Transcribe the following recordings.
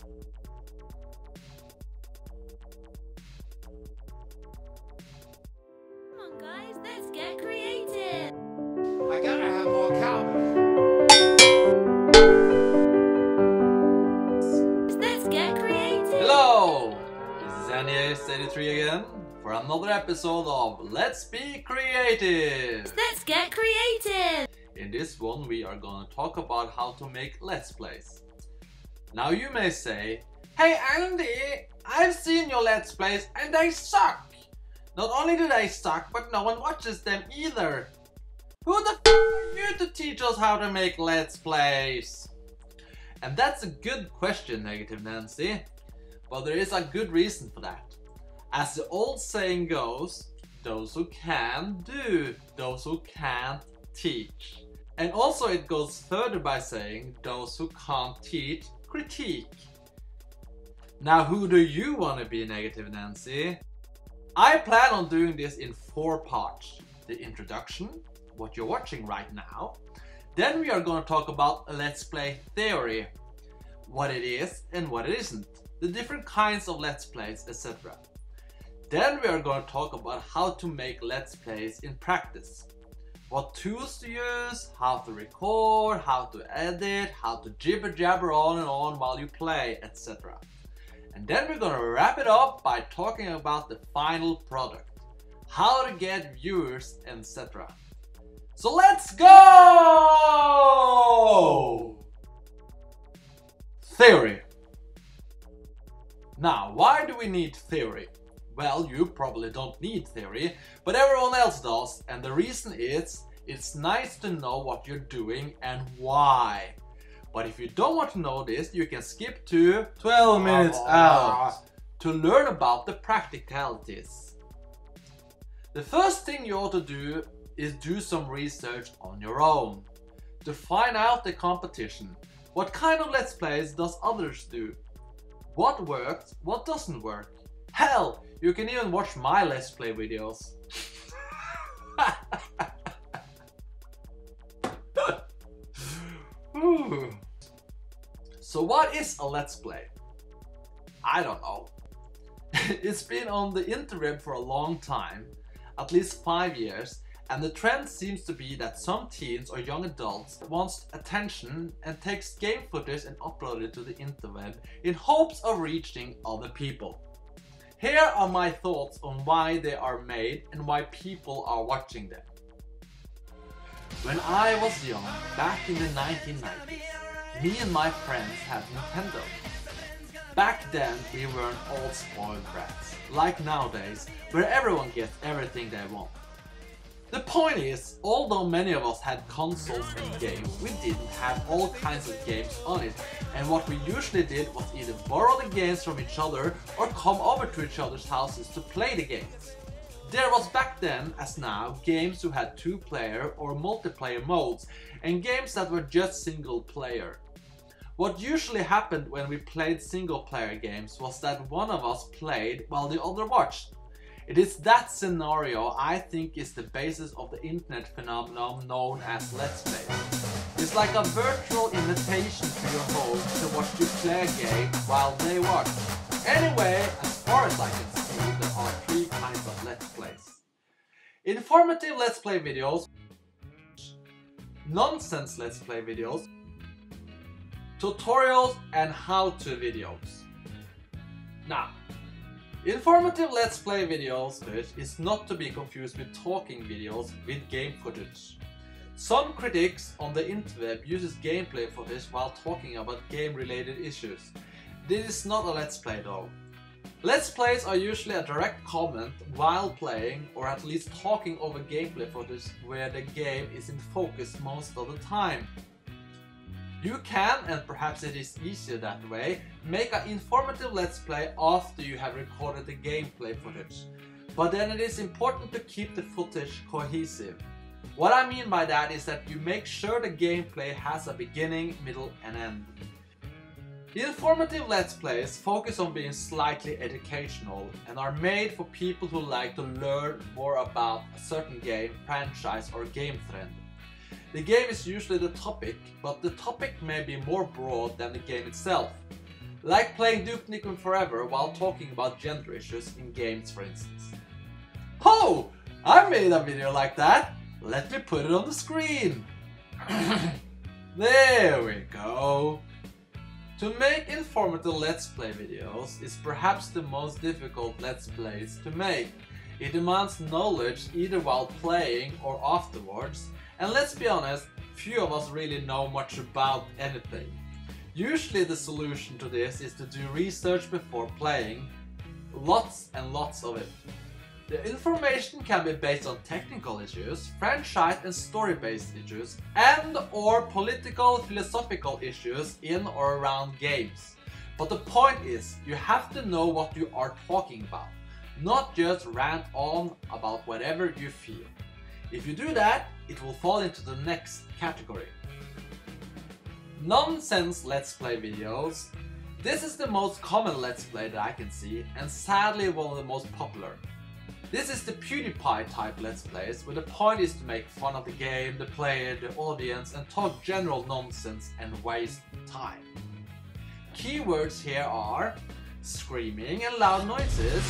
Come on guys, let's get creative! I gotta have more cowbell. Let's get creative! Hello! This is NES83 again for another episode of Let's Be Creative! Let's get creative! In this one we are gonna talk about how to make Let's Plays. Now you may say, "Hey Andy, I've seen your Let's Plays and they suck! Not only do they suck, but no one watches them either! Who the f are you to teach us how to make Let's Plays?" And that's a good question, Negative Nancy. But there is a good reason for that. As the old saying goes, those who can do, those who can't teach. And also it goes further by saying, those who can't teach, critique. Now who do you want to be, Negative Nancy? I plan on doing this in 4 parts. The introduction, what you're watching right now. Then we are going to talk about Let's Play theory. What it is and what it isn't. The different kinds of Let's Plays, etc. Then we are going to talk about how to make Let's Plays in practice. What tools to use, how to record, how to edit, how to jibber jabber on and on while you play, etc. And then we're going to wrap it up by talking about the final product. How to get viewers, etc. So let's go! Theory. Now, why do we need theory? Well, you probably don't need theory, but everyone else does, and the reason is, it's nice to know what you're doing and why. But if you don't want to know this, you can skip to 12 minutes out to learn about the practicalities. The first thing you ought to do is do some research on your own. To find out the competition. What kind of Let's Plays does others do? What works, what doesn't work? Hell, you can even watch my Let's Play videos. So what is a Let's Play? I don't know. It's been on the interweb for a long time, at least 5 years, and the trend seems to be that some teens or young adults wants attention and takes game footage and upload it to the interweb in hopes of reaching other people. Here are my thoughts on why they are made and why people are watching them. When I was young, back in the 1990s, me and my friends had Nintendo. Back then we weren't all spoiled brats, like nowadays, where everyone gets everything they want. The point is, although many of us had consoles and games, we didn't have all kinds of games on it, and what we usually did was either borrow the games from each other or come over to each other's houses to play the games. There was back then, as now, games who had 2-player or multiplayer modes, and games that were just single player. What usually happened when we played single player games was that one of us played while the other watched. It is that scenario I think is the basis of the internet phenomenon known as Let's Play. It's like a virtual invitation to your host to watch you play a game while they watch. Anyway, as far as I can see, there are 3 kinds of Let's Plays. Informative Let's Play videos, nonsense Let's Play videos, tutorials and how-to videos. Now, informative Let's Play videos is not to be confused with talking videos with game footage. Some critics on the interweb uses gameplay footage while talking about game-related issues. This is not a Let's Play though. Let's Plays are usually a direct comment while playing, or at least talking over gameplay footage where the game is in focus most of the time. You can, and perhaps it is easier that way, make an informative Let's Play after you have recorded the gameplay footage. But then it is important to keep the footage cohesive. What I mean by that is that you make sure the gameplay has a beginning, middle and end. Informative Let's Plays focus on being slightly educational and are made for people who like to learn more about a certain game, franchise or game trend. The game is usually the topic, but the topic may be more broad than the game itself. Like playing Duke Nukem Forever while talking about gender issues in games, for instance. Oh! I made a video like that! Let me put it on the screen! There we go! To make informative Let's Play videos is perhaps the most difficult Let's Plays to make. It demands knowledge either while playing or afterwards, and let's be honest, few of us really know much about anything. Usually the solution to this is to do research before playing, lots and lots of it. The information can be based on technical issues, franchise and story-based issues, and or political, philosophical issues in or around games. But the point is, you have to know what you are talking about, not just rant on about whatever you feel. If you do that, it will fall into the next category. Nonsense Let's Play videos. This is the most common Let's Play that I can see, and sadly one of the most popular. This is the PewDiePie type Let's Plays, where the point is to make fun of the game, the player, the audience, and talk general nonsense and waste time. Keywords here are screaming and loud noises,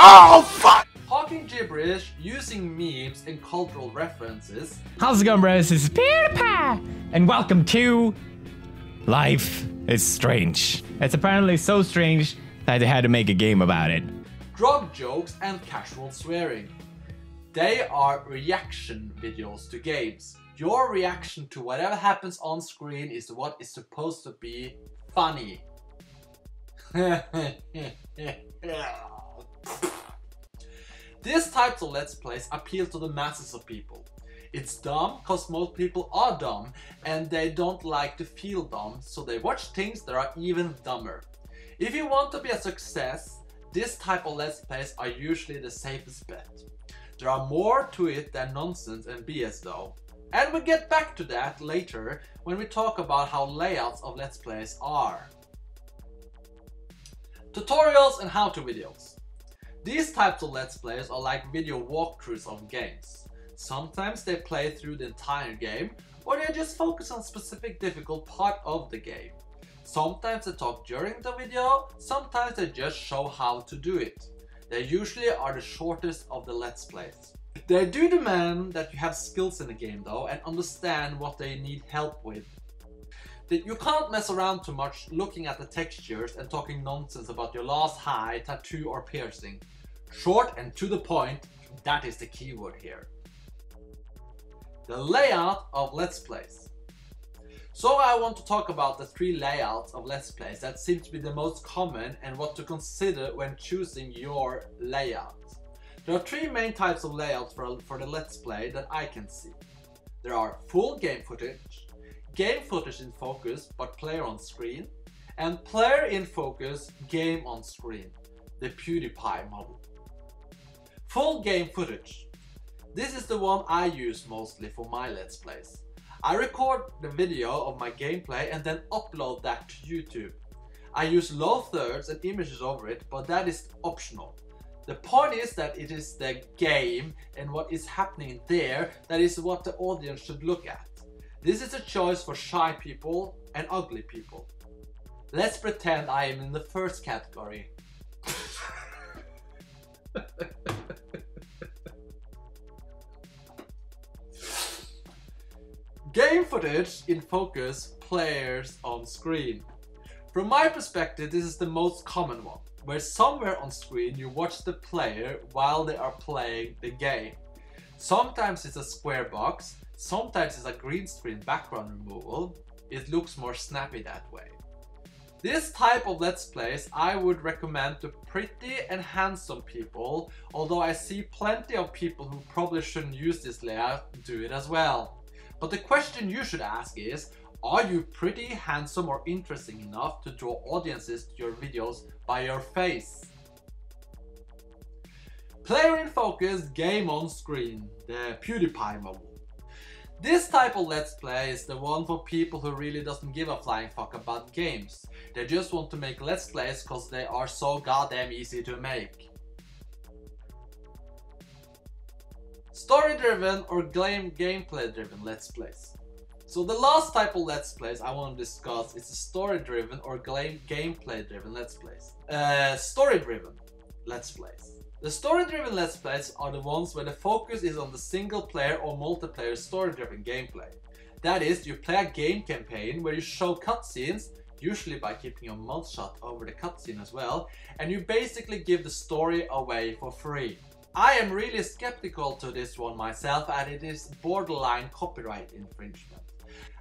Oh, fuck! talking gibberish, using memes and cultural references. How's it going, bros? This is PewDiePie, and welcome to Life is Strange. It's apparently so strange that they had to make a game about it. Drug jokes and casual swearing. They are reaction videos to games. Your reaction to whatever happens on screen is what is supposed to be funny. These types of Let's Plays appeal to the masses of people. It's dumb because most people are dumb and they don't like to feel dumb, so they watch things that are even dumber. If you want to be a success, this type of Let's Plays are usually the safest bet. There are more to it than nonsense and BS though. And we'll get back to that later when we talk about how layouts of Let's Plays are. Tutorials and how-to videos. These types of Let's Plays are like video walkthroughs of games. Sometimes they play through the entire game, or they just focus on a specific difficult part of the game. Sometimes they talk during the video, sometimes they just show how to do it. They usually are the shortest of the Let's Plays. They do demand that you have skills in the game though and understand what they need help with. You can't mess around too much looking at the textures and talking nonsense about your last high, tattoo or piercing. Short and to the point, that is the keyword here. The layout of Let's Plays. So I want to talk about the 3 layouts of Let's Plays that seem to be the most common and what to consider when choosing your layout. There are 3 main types of layouts for the Let's Play that I can see. There are full game footage in focus but player on screen, and player in focus, game on screen, the PewDiePie model. Full game footage. This is the one I use mostly for my Let's Plays. I record the video of my gameplay and then upload that to YouTube. I use low thirds and images over it, but that is optional. The point is that it is the game and what is happening there that is what the audience should look at. This is a choice for shy people and ugly people. Let's pretend I am in the first category. Game footage in focus, players on screen. From my perspective, this is the most common one, where somewhere on screen you watch the player while they are playing the game. Sometimes it's a square box, sometimes it's a green screen background removal. It looks more snappy that way. This type of Let's Plays I would recommend to pretty and handsome people, although I see plenty of people who probably shouldn't use this layout do it as well. But the question you should ask is, are you pretty, handsome or interesting enough to draw audiences to your videos by your face? Player in focus, game on screen, the PewDiePie model. This type of Let's Play is the one for people who really doesn't give a flying fuck about games. They just want to make Let's Plays cause they are so goddamn easy to make. Story-driven or gameplay-driven Let's Plays. So the last type of Let's Plays I want to discuss is the story-driven or gameplay-driven Let's Plays. Story-driven Let's Plays. The story-driven Let's Plays are the ones where the focus is on the single-player or multiplayer story-driven gameplay. That is, you play a game campaign where you show cutscenes, usually by keeping your mouth shut over the cutscene as well, and you basically give the story away for free. I am really skeptical to this one myself, and it is borderline copyright infringement.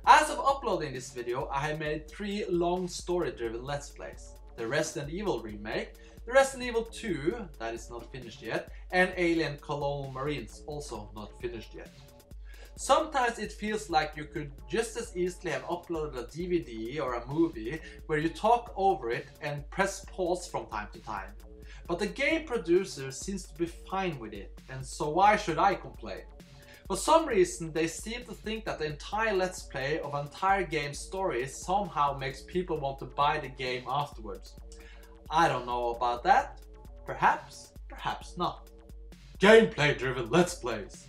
As of uploading this video, I have made 3 long story-driven Let's Plays. The Resident Evil remake, the Resident Evil 2, that is not finished yet, and Alien Colonial Marines, also not finished yet. Sometimes it feels like you could just as easily have uploaded a DVD or a movie where you talk over it and press pause from time to time. But the game producer seems to be fine with it, and so why should I complain? For some reason they seem to think that the entire Let's Play of an entire game story somehow makes people want to buy the game afterwards. I don't know about that. Perhaps, perhaps not. Gameplay driven Let's Plays.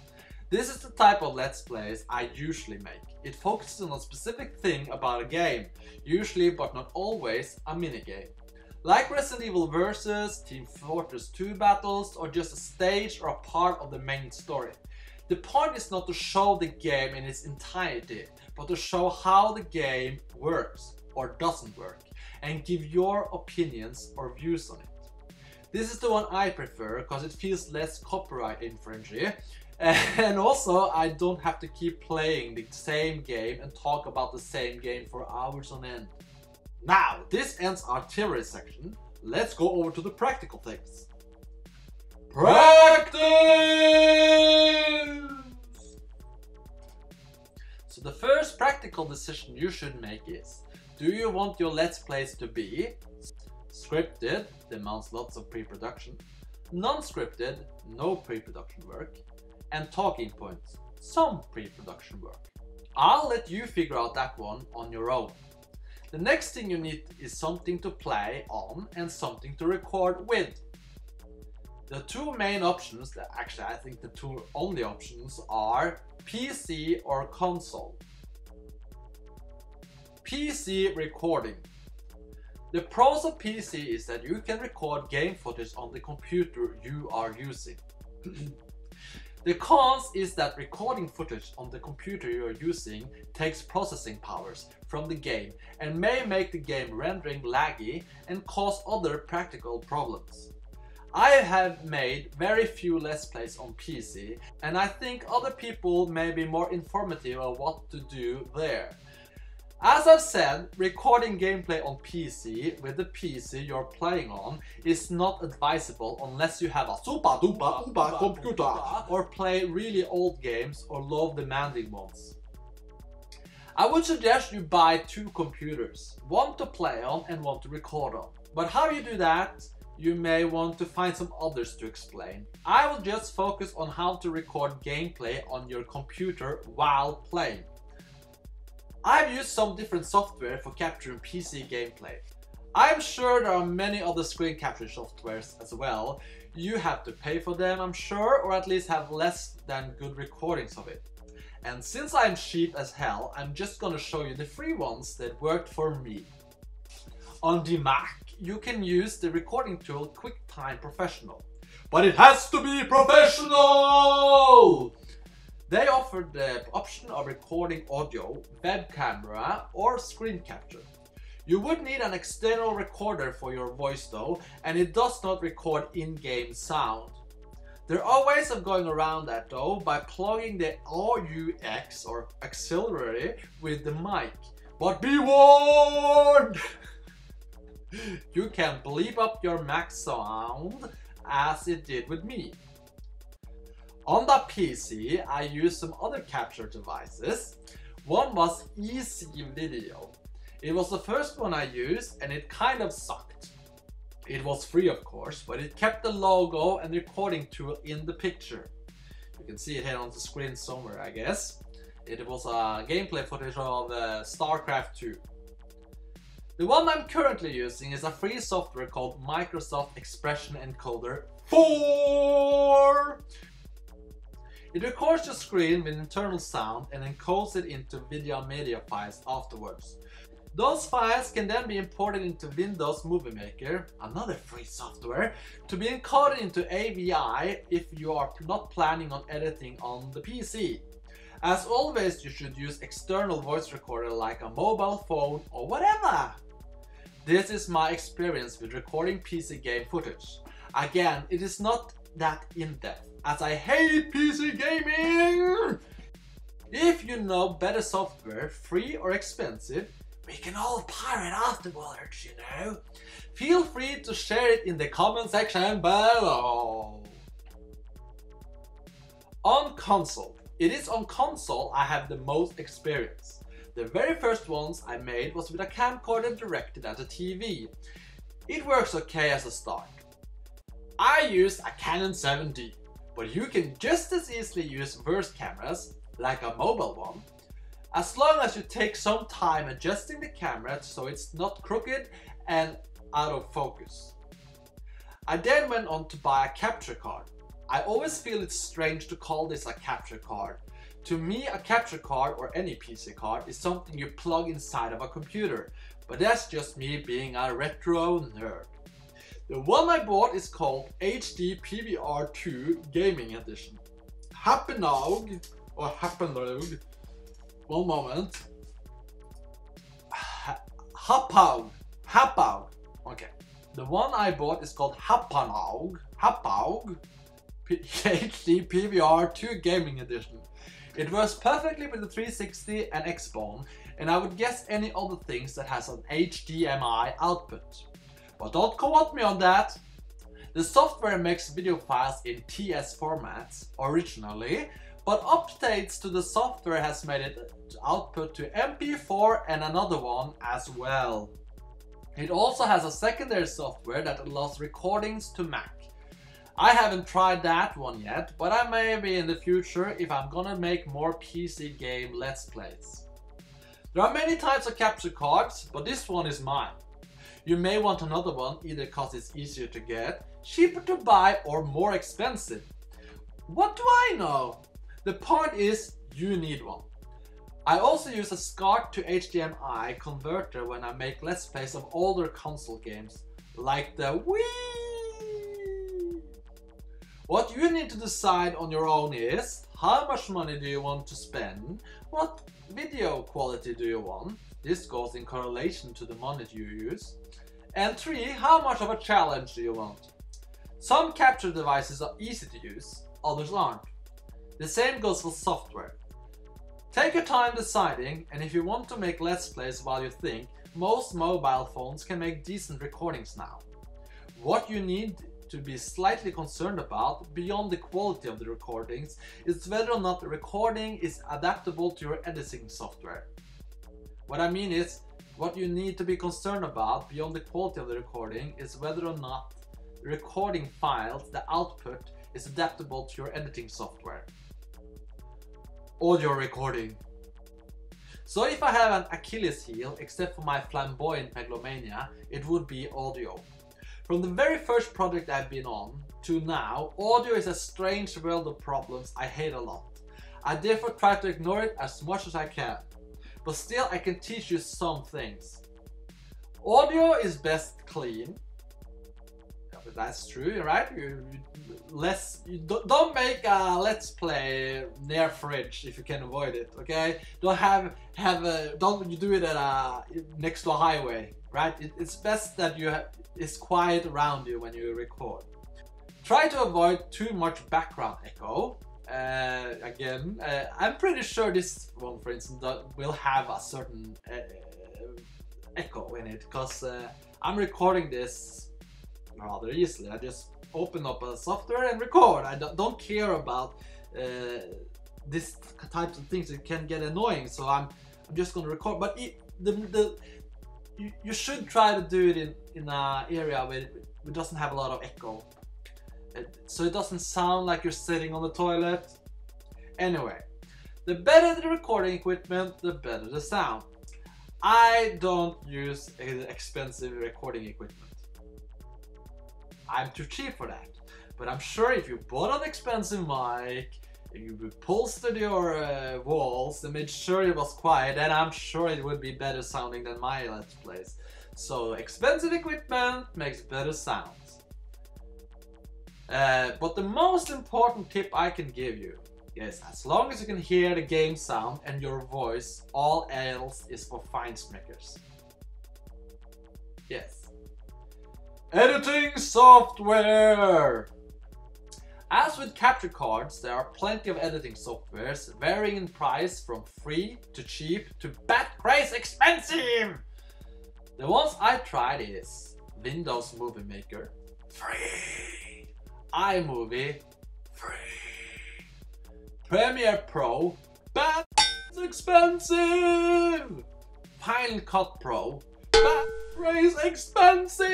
This is the type of Let's Plays I usually make. It focuses on a specific thing about a game, usually but not always a minigame. Like Resident Evil Versus, Team Fortress 2 battles, or just a stage or a part of the main story. The point is not to show the game in its entirety, but to show how the game works or doesn't work, and give your opinions or views on it. This is the one I prefer because it feels less copyright infringing, and also I don't have to keep playing the same game and talk about the same game for hours on end. Now, this ends our theory section. Let's go over to the practical things. Practice! So the first practical decision you should make is, do you want your Let's Plays to be scripted, demands lots of pre-production, non-scripted, no pre-production work, and talking points, some pre-production work? I'll let you figure out that one on your own. The next thing you need is something to play on and something to record with. The 2 main options, actually I think the 2 only options, are PC or console. PC recording. The pros of PC is that you can record game footage on the computer you are using. The cons is that recording footage on the computer you are using takes processing powers from the game and may make the game rendering laggy and cause other practical problems. I have made very few Let's Plays on PC, and I think other people may be more informative on what to do there. As I've said, recording gameplay on PC with the PC you're playing on is not advisable unless you have a super duper uber computer or play really old games or low demanding ones. I would suggest you buy 2 computers, one to play on and one to record on. But how you do that, you may want to find some others to explain. I will just focus on how to record gameplay on your computer while playing. I've used some different software for capturing PC gameplay. I'm sure there are many other screen capture softwares as well. You have to pay for them, I'm sure, or at least have less than good recordings of it. And since I'm cheap as hell, I'm just gonna show you the free ones that worked for me. On the Mac, you can use the recording tool QuickTime Professional. But it has to be professional! They offer the option of recording audio, web camera, or screen capture. You would need an external recorder for your voice though, and it does not record in-game sound. There are ways of going around that though by plugging the AUX or auxiliary with the mic. But be warned! You can bleep up your Mac sound as it did with me. On the PC, I used some other capture devices. One was Easy Video. It was the first one I used and it kind of sucked. It was free of course, but it kept the logo and recording tool in the picture. You can see it here on the screen somewhere, I guess. It was a gameplay footage of StarCraft 2. The one I'm currently using is a free software called Microsoft Expression Encoder 4. It records your screen with internal sound and encodes it into video media files afterwards. Those files can then be imported into Windows Movie Maker, another free software, to be encoded into AVI if you are not planning on editing on the PC. As always, you should use external voice recorder like a mobile phone or whatever. This is my experience with recording PC game footage. Again, it is not that in-depth, as I hate PC gaming! If you know better software, free or expensive, we can all pirate afterwards, you know. Feel free to share it in the comment section below. On console. It is on console I have the most experience. The very first ones I made was with a camcorder directed at a TV. It works okay as a start. I use a Canon 7D, but you can just as easily use worse cameras, like a mobile one, as long as you take some time adjusting the camera so it's not crooked and out of focus. I then went on to buy a capture card. I always feel it's strange to call this a capture card. To me, a capture card or any PC card is something you plug inside of a computer, but that's just me being a retro nerd. The one I bought is called HD PVR2 Gaming Edition. Happenog, or Happenog, one moment. Happaug, okay. The one I bought is called Happaug, HD PVR2 Gaming Edition. It works perfectly with the 360 and Xbone, and I would guess any other things that has an HDMI output. But don't quote me on that. The software makes video files in TS formats originally, but updates to the software has made it output to MP4 and another one as well. It also has a secondary software that allows recordings to Mac. I haven't tried that one yet, but I may be in the future if I'm gonna make more PC game Let's Plays. There are many types of capture cards, but this one is mine. You may want another one either because it's easier to get, cheaper to buy, or more expensive. What do I know? The point is, you need one. I also use a SCART to HDMI converter when I make Let's Plays of older console games, like the Wii. What you need to decide on your own is, how much money do you want to spend? What video quality do you want? This goes in correlation to the money you use. And 3, how much of a challenge do you want? Some capture devices are easy to use, others aren't. The same goes for software. Take your time deciding, and if you want to make Let's Plays while you think, most mobile phones can make decent recordings now. What you need to be slightly concerned about, beyond the quality of the recordings, is whether or not the recording is adaptable to your editing software. What I mean is, what you need to be concerned about, beyond the quality of the recording, is whether or not the recording files, the output, is adaptable to your editing software. Audio recording. So if I have an Achilles heel, except for my flamboyant megalomania, it would be audio. From the very first project I've been on to now, audio is a strange world of problems I hate a lot. I therefore try to ignore it as much as I can. But still, I can teach you some things. Audio is best clean. That's true, right? Don't make a Let's Play near fridge if you can avoid it. Okay? Don't you do it at next to a highway, right? It's best that it's quiet around you when you record. Try to avoid too much background echo. I'm pretty sure this one, for instance, will have a certain echo in it, because I'm recording this rather easily. I just open up a software and record. I don't care about this types of things that can get annoying, so I'm just gonna record. But you should try to do it in an area where it doesn't have a lot of echo. So it doesn't sound like you're sitting on the toilet. Anyway, the better the recording equipment, the better the sound. I don't use expensive recording equipment. I'm too cheap for that. But I'm sure if you bought an expensive mic, you upholstered your walls and made sure it was quiet, then I'm sure it would be better sounding than my Let's Plays. So expensive equipment makes better sounds. But the most important tip I can give you is, as long as you can hear the game sound and your voice, all else is for feinschmeckers. Yes. Editing software! As with capture cards, there are plenty of editing softwares varying in price from free to cheap to bat crazy expensive! The ones I tried is Windows Movie Maker, free. iMovie, free. Premiere Pro, bat expensive. Final Cut Pro, bat crazy expensive.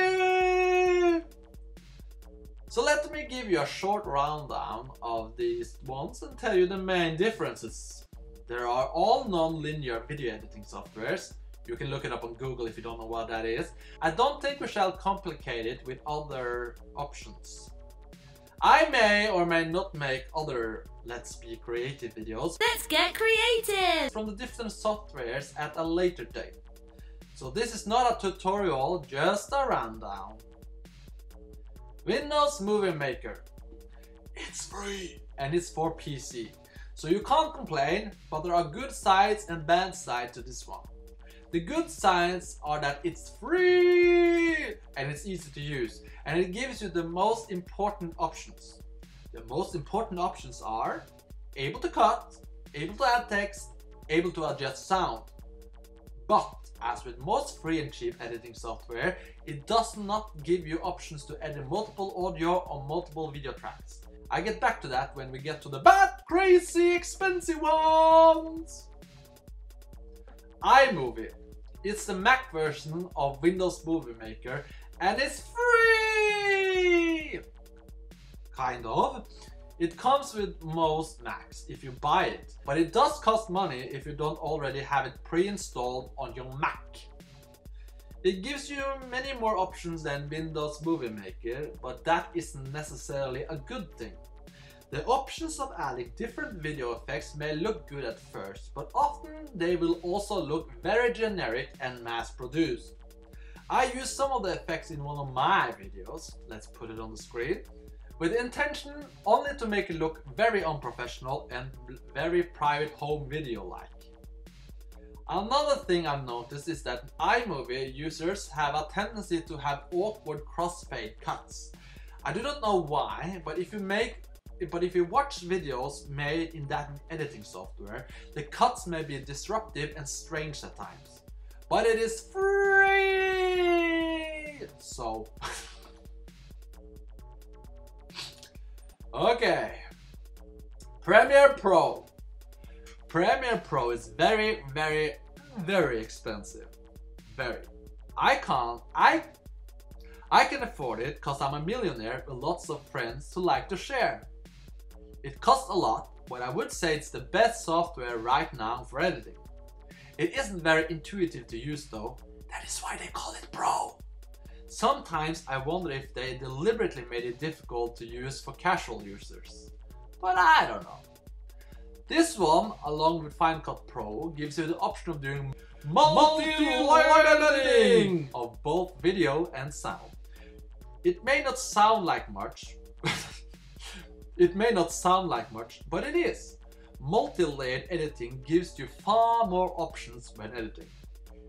So let me give you a short rundown of these ones and tell you the main differences. There are all non-linear video editing softwares. You can look it up on Google if you don't know what that is. I don't think we shall complicate it with other options. I may or may not make other Let's Be Creative videos. Let's get creative! From the different softwares at a later date. So this is not a tutorial, just a rundown. Windows Movie Maker. It's free and it's for PC. So you can't complain, but there are good sides and bad sides to this one. The good sides are that it's free and it's easy to use, and it gives you the most important options. The most important options are able to cut, able to add text, able to adjust sound. But as with most free and cheap editing software, it does not give you options to edit multiple audio or multiple video tracks. I get back to that when we get to the bad, crazy, expensive ones. iMovie. It's the Mac version of Windows Movie Maker and it's free! Kind of. It comes with most Macs if you buy it, but it does cost money if you don't already have it pre-installed on your Mac. It gives you many more options than Windows Movie Maker, but that isn't necessarily a good thing. The options of adding different video effects may look good at first, but often they will also look very generic and mass-produced. I use some of the effects in one of my videos, let's put it on the screen, with intention only to make it look very unprofessional and very private home video-like. Another thing I've noticed is that iMovie users have a tendency to have awkward crossfade cuts. I do not know why, but if you watch videos made in that editing software, the cuts may be disruptive and strange at times. But it is free! So... Okay. Premiere Pro. Premiere Pro is very, very, very expensive. Very. I can afford it because I'm a millionaire with lots of friends who like to share. It costs a lot, but I would say it's the best software right now for editing. It isn't very intuitive to use though. That is why they call it Pro. Sometimes I wonder if they deliberately made it difficult to use for casual users. But I don't know. This one, along with Final Cut Pro, gives you the option of doing multi-layered editing of both video and sound. It may not sound like much. It may not sound like much, but it is. Multi-layered editing gives you far more options when editing.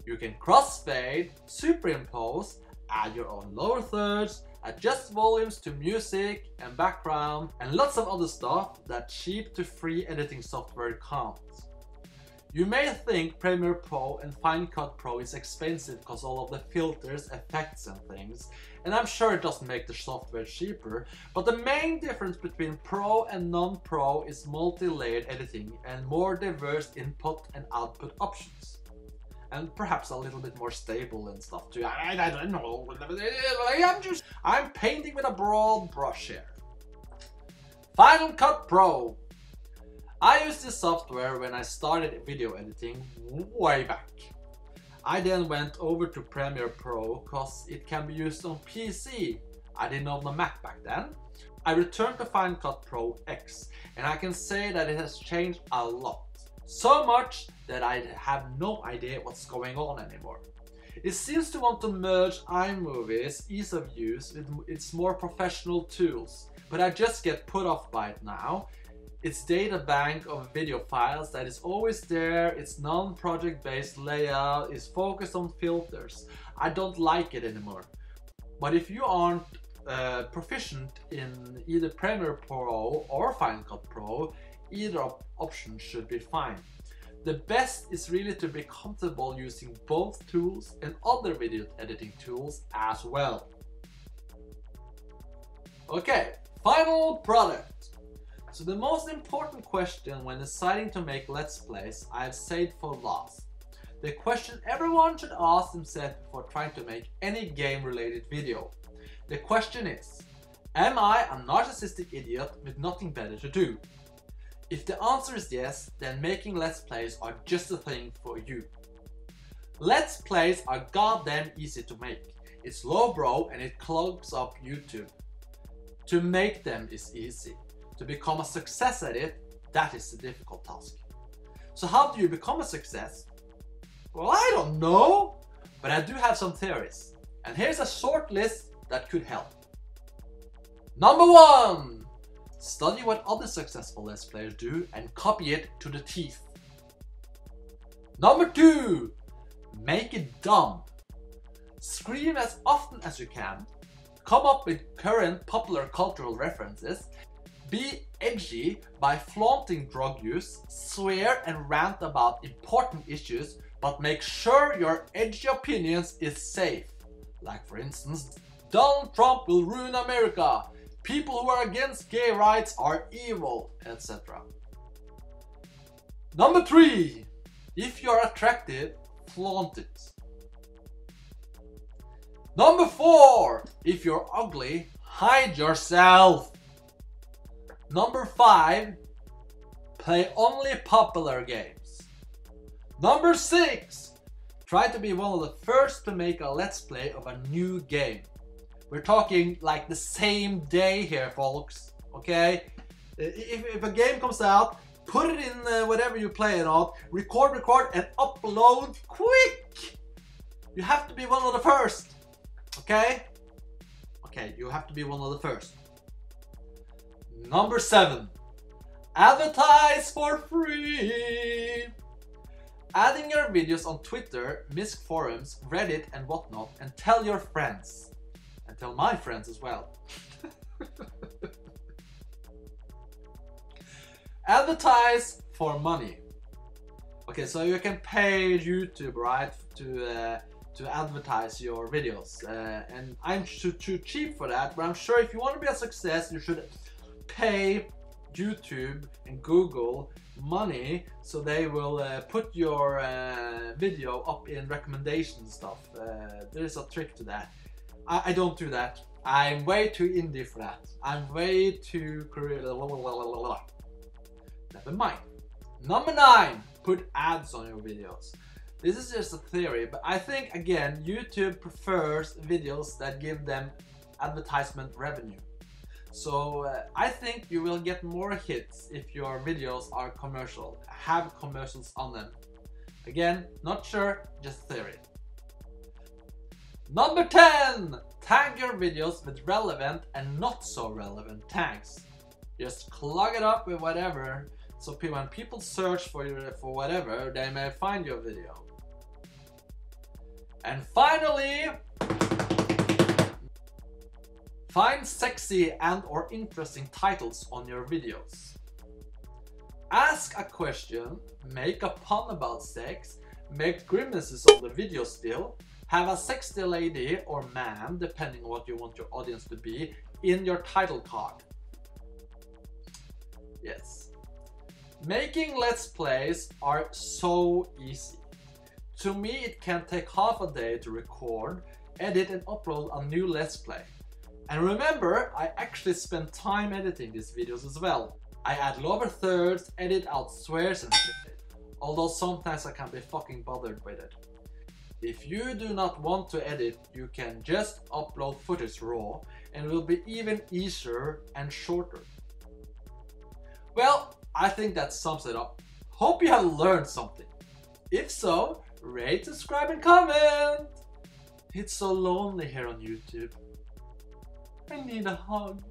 You can crossfade, superimpose, add your own lower thirds, adjust volumes to music and background, and lots of other stuff that cheap to free editing software can't. You may think Premiere Pro and Final Cut Pro is expensive because all of the filters, effects and things, and I'm sure it doesn't make the software cheaper, but the main difference between Pro and non-Pro is multi-layered editing and more diverse input and output options. And perhaps a little bit more stable and stuff too. I don't know. I'm painting with a broad brush here. Final Cut Pro. I used this software when I started video editing way back. I then went over to Premiere Pro because it can be used on PC. I didn't own a Mac back then. I returned to Final Cut Pro X, and I can say that it has changed a lot. So much that I have no idea what's going on anymore. It seems to want to merge iMovie's ease of use with its more professional tools, but I just get put off by it now. Its data bank of video files that is always there, its non-project based layout is focused on filters. I don't like it anymore. But if you aren't proficient in either Premiere Pro or Final Cut Pro, either option should be fine. The best is really to be comfortable using both tools and other video editing tools as well. Okay, final product. So the most important question when deciding to make Let's Plays, I've saved for last. The question everyone should ask themselves before trying to make any game related video. The question is, am I a narcissistic idiot with nothing better to do? If the answer is yes, then making Let's Plays are just a thing for you. Let's Plays are goddamn easy to make. It's lowbrow and it clogs up YouTube. To make them is easy. To become a success at it, that is the difficult task. So how do you become a success? Well, I don't know, but I do have some theories. And here's a short list that could help. Number 1. Study what other successful Let's Players do and copy it to the teeth. Number 2. Make it dumb. Scream as often as you can. Come up with current popular cultural references. Be edgy by flaunting drug use. Swear and rant about important issues, but make sure your edgy opinions is safe. Like for instance, Donald Trump will ruin America. People who are against gay rights are evil, etc. Number 3. If you're attractive, flaunt it. Number 4. If you're ugly, hide yourself. Number 5. Play only popular games. Number 6. Try to be one of the first to make a Let's Play of a new game. We're talking like the same day here, folks. Okay? If a game comes out, put it in whatever you play it on, record, and upload quick! You have to be one of the first. Okay? Okay, you have to be one of the first. Number 7. Advertise for free! Adding your videos on Twitter, Misc forums, Reddit and whatnot, and tell your friends. And tell my friends as well. Advertise for money. Okay, so you can pay YouTube, right, to advertise your videos. And I'm too cheap for that, but I'm sure if you want to be a success, you should pay YouTube and Google money so they will put your video up in recommendation stuff. There is a trick to that. I don't do that. I'm way too indie for that. I'm way too Never mind. Number 9. Put ads on your videos. This is just a theory, but I think again YouTube prefers videos that give them advertisement revenue. So I think you will get more hits if your videos are commercial, have commercials on them. Again, not sure, just theory. Number 10. Tag your videos with relevant and not so relevant tags. Just clog it up with whatever, so when people search for whatever, they may find your video. And finally, find sexy and or interesting titles on your videos. Ask a question, make a pun about sex, make grimaces on the video still, have a sexy lady or man, depending on what you want your audience to be, in your title card. Yes. Making Let's Plays are so easy. To me, it can take half a day to record, edit and upload a new Let's Play. And remember, I actually spend time editing these videos as well. I add lower thirds, edit out swears and shit. Although sometimes I can be fucking bothered with it. If you do not want to edit, you can just upload footage raw and it will be even easier and shorter. Well, I think that sums it up. Hope you have learned something. If so, rate, subscribe and comment! It's so lonely here on YouTube. I need a hug.